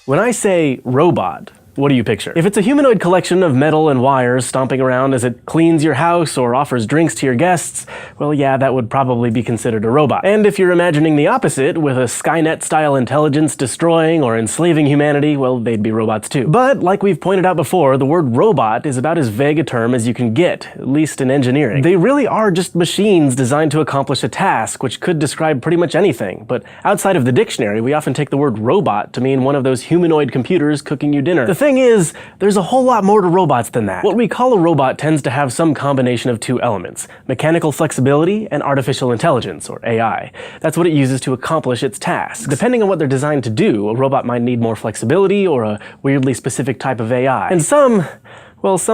When I say robot, what do you picture? If it's a humanoid collection of metal and wires stomping around as it cleans your house or offers drinks to your guests, well yeah, that would probably be considered a robot. And if you're imagining the opposite, with a Skynet-style intelligence destroying or enslaving humanity, well, they'd be robots too. But, like we've pointed out before, the word robot is about as vague a term as you can get, at least in engineering. They really are just machines designed to accomplish a task, which could describe pretty much anything. But outside of the dictionary, we often take the word robot to mean one of those humanoid computers cooking you dinner. The thing is, there's a whole lot more to robots than that. What we call a robot tends to have some combination of two elements: mechanical flexibility and artificial intelligence, or AI. That's what it uses to accomplish its tasks. Depending on what they're designed to do, a robot might need more flexibility or a weirdly specific type of AI. And some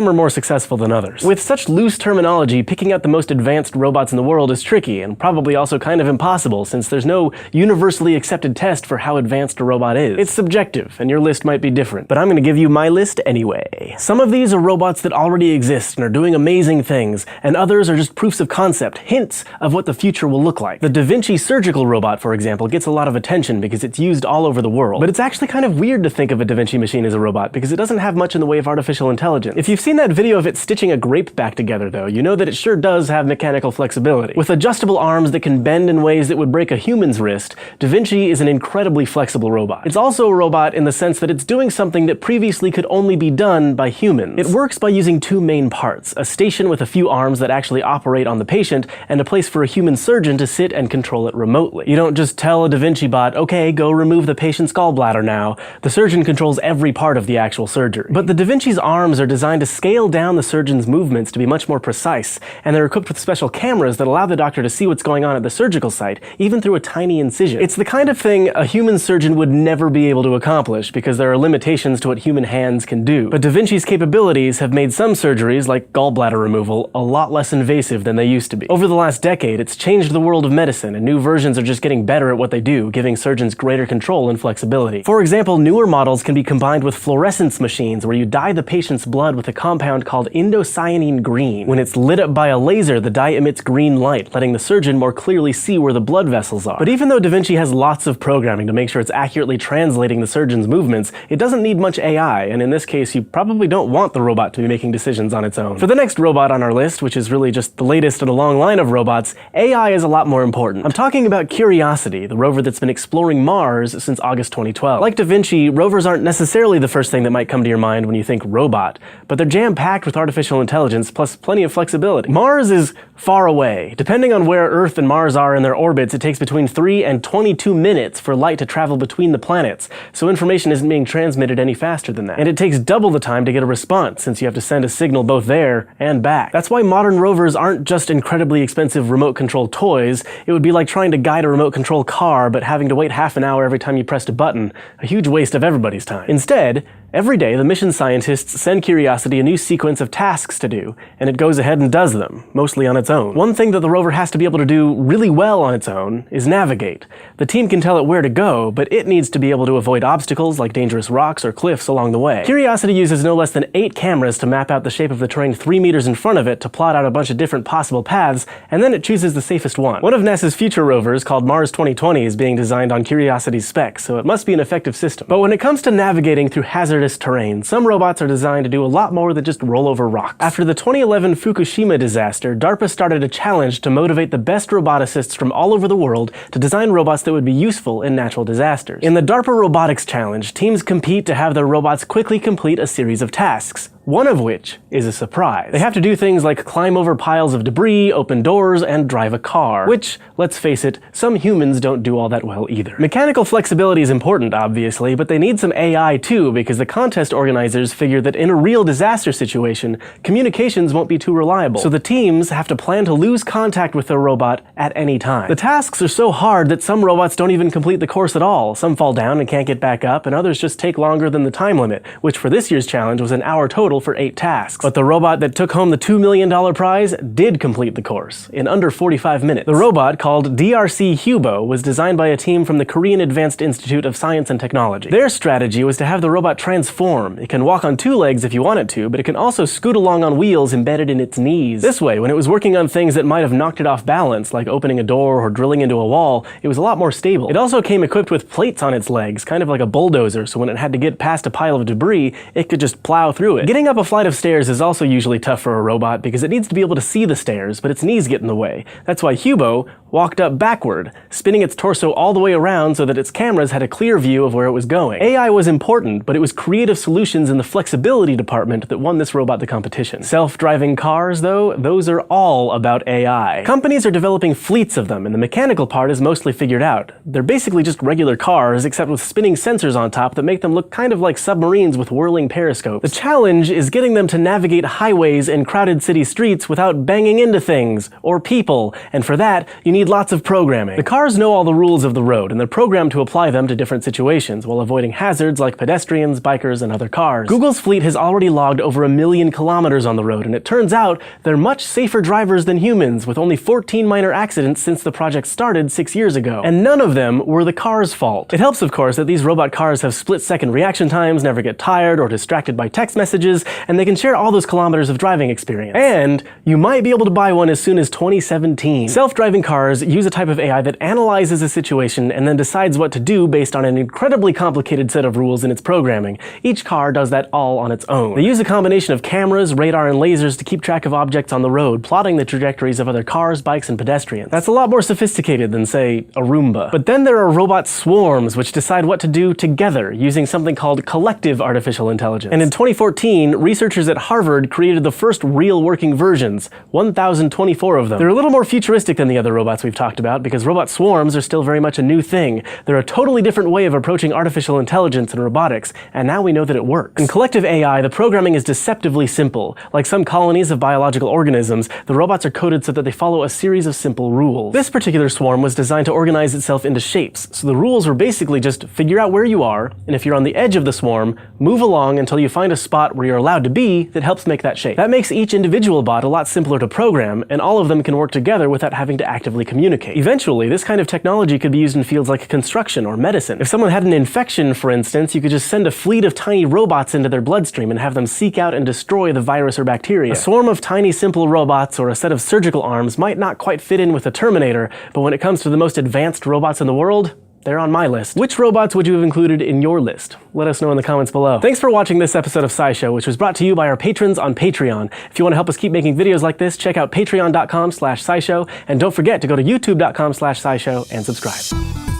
are more successful than others. With such loose terminology, picking out the most advanced robots in the world is tricky, and probably also kind of impossible, since there's no universally accepted test for how advanced a robot is. It's subjective, and your list might be different, but I'm gonna give you my list anyway. Some of these are robots that already exist and are doing amazing things, and others are just proofs of concept, hints of what the future will look like. The Da Vinci surgical robot, for example, gets a lot of attention because it's used all over the world. But it's actually kind of weird to think of a Da Vinci machine as a robot, because it doesn't have much in the way of artificial intelligence. If you've seen that video of it stitching a grape back together though, you know that it sure does have mechanical flexibility. With adjustable arms that can bend in ways that would break a human's wrist, Da Vinci is an incredibly flexible robot. It's also a robot in the sense that it's doing something that previously could only be done by humans. It works by using two main parts: a station with a few arms that actually operate on the patient, and a place for a human surgeon to sit and control it remotely. You don't just tell a Da Vinci bot, okay, go remove the patient's gallbladder now. The surgeon controls every part of the actual surgery. But the Da Vinci's arms are designed to scale down the surgeon's movements to be much more precise, and they're equipped with special cameras that allow the doctor to see what's going on at the surgical site, even through a tiny incision. It's the kind of thing a human surgeon would never be able to accomplish, because there are limitations to what human hands can do. But Da Vinci's capabilities have made some surgeries, like gallbladder removal, a lot less invasive than they used to be. Over the last decade, it's changed the world of medicine, and new versions are just getting better at what they do, giving surgeons greater control and flexibility. For example, newer models can be combined with fluorescence machines, where you dye the patient's blood with a compound called indocyanine green. When it's lit up by a laser, the dye emits green light, letting the surgeon more clearly see where the blood vessels are. But even though Da Vinci has lots of programming to make sure it's accurately translating the surgeon's movements, it doesn't need much AI, and in this case, you probably don't want the robot to be making decisions on its own. For the next robot on our list, which is really just the latest in a long line of robots, AI is a lot more important. I'm talking about Curiosity, the rover that's been exploring Mars since August 2012. Like Da Vinci, rovers aren't necessarily the first thing that might come to your mind when you think robot, but they're jam-packed with artificial intelligence plus plenty of flexibility. Mars is far away. Depending on where Earth and Mars are in their orbits, it takes between 3 and 22 minutes for light to travel between the planets, so information isn't being transmitted any faster than that. And it takes double the time to get a response, since you have to send a signal both there and back. That's why modern rovers aren't just incredibly expensive remote-control toys. It would be like trying to guide a remote-control car, but having to wait half an hour every time you pressed a button. A huge waste of everybody's time. Instead, every day the mission scientists send Curiosity a new sequence of tasks to do, and it goes ahead and does them, mostly on its own. One thing that the rover has to be able to do really well on its own is navigate. The team can tell it where to go, but it needs to be able to avoid obstacles like dangerous rocks or cliffs along the way. Curiosity uses no less than 8 cameras to map out the shape of the terrain 3 meters in front of it to plot out a bunch of different possible paths, and then it chooses the safest one. One of NASA's future rovers, called Mars 2020, is being designed on Curiosity's specs, so it must be an effective system. But when it comes to navigating through hazardous terrain, some robots are designed to do a lot more than just roll over rocks. After the 2011 Fukushima disaster, DARPA started a challenge to motivate the best roboticists from all over the world to design robots that would be useful in natural disasters. In the DARPA Robotics Challenge, teams compete to have their robots quickly complete a series of tasks, one of which is a surprise. They have to do things like climb over piles of debris, open doors, and drive a car, which, let's face it, some humans don't do all that well either. Mechanical flexibility is important, obviously, but they need some AI too, because the contest organizers figure that in a real disaster situation, communications won't be too reliable, so the teams have to plan to lose contact with their robot at any time. The tasks are so hard that some robots don't even complete the course at all. Some fall down and can't get back up, and others just take longer than the time limit, which for this year's challenge was an hour total, total for 8 tasks. But the robot that took home the $2 million prize did complete the course in under 45 minutes. The robot, called DRC Hubo, was designed by a team from the Korean Advanced Institute of Science and Technology. Their strategy was to have the robot transform. It can walk on 2 legs if you want it to, but it can also scoot along on wheels embedded in its knees. This way, when it was working on things that might have knocked it off balance, like opening a door or drilling into a wall, it was a lot more stable. It also came equipped with plates on its legs, kind of like a bulldozer, so when it had to get past a pile of debris, it could just plow through it. Getting up a flight of stairs is also usually tough for a robot because it needs to be able to see the stairs, but its knees get in the way. That's why Hubo walked up backward, spinning its torso all the way around so that its cameras had a clear view of where it was going. AI was important, but it was creative solutions in the flexibility department that won this robot the competition. Self-driving cars, though, those are all about AI. Companies are developing fleets of them, and the mechanical part is mostly figured out. They're basically just regular cars, except with spinning sensors on top that make them look kind of like submarines with whirling periscopes. The challenge is getting them to navigate highways and crowded city streets without banging into things or people, and for that, you need lots of programming. The cars know all the rules of the road, and they're programmed to apply them to different situations, while avoiding hazards like pedestrians, bikers, and other cars. Google's fleet has already logged over 1 million kilometers on the road, and it turns out they're much safer drivers than humans, with only 14 minor accidents since the project started 6 years ago. And none of them were the car's fault. It helps, of course, that these robot cars have split-second reaction times, never get tired or distracted by text messages, and they can share all those kilometers of driving experience. And you might be able to buy one as soon as 2017. Self-driving cars use a type of AI that analyzes a situation and then decides what to do based on an incredibly complicated set of rules in its programming. Each car does that all on its own. They use a combination of cameras, radar, and lasers to keep track of objects on the road, plotting the trajectories of other cars, bikes, and pedestrians. That's a lot more sophisticated than, say, a Roomba. But then there are robot swarms, which decide what to do together, using something called collective artificial intelligence. And in 2014, researchers at Harvard created the first real working versions, 1,024 of them. They're a little more futuristic than the other robots we've talked about, because robot swarms are still very much a new thing. They're a totally different way of approaching artificial intelligence and robotics, and now we know that it works. In collective AI, the programming is deceptively simple. Like some colonies of biological organisms, the robots are coded so that they follow a series of simple rules. This particular swarm was designed to organize itself into shapes, so the rules were basically just figure out where you are, and if you're on the edge of the swarm, move along until you find a spot where you're allowed to be that helps make that shape. That makes each individual bot a lot simpler to program, and all of them can work together without having to actively communicate. Eventually, this kind of technology could be used in fields like construction or medicine. If someone had an infection, for instance, you could just send a fleet of tiny robots into their bloodstream and have them seek out and destroy the virus or bacteria. A swarm of tiny, simple robots or a set of surgical arms might not quite fit in with the Terminator, but when it comes to the most advanced robots in the world, they're on my list. Which robots would you have included in your list? Let us know in the comments below. Thanks for watching this episode of SciShow, which was brought to you by our patrons on Patreon. If you want to help us keep making videos like this, check out patreon.com/scishow, and don't forget to go to youtube.com/scishow and subscribe.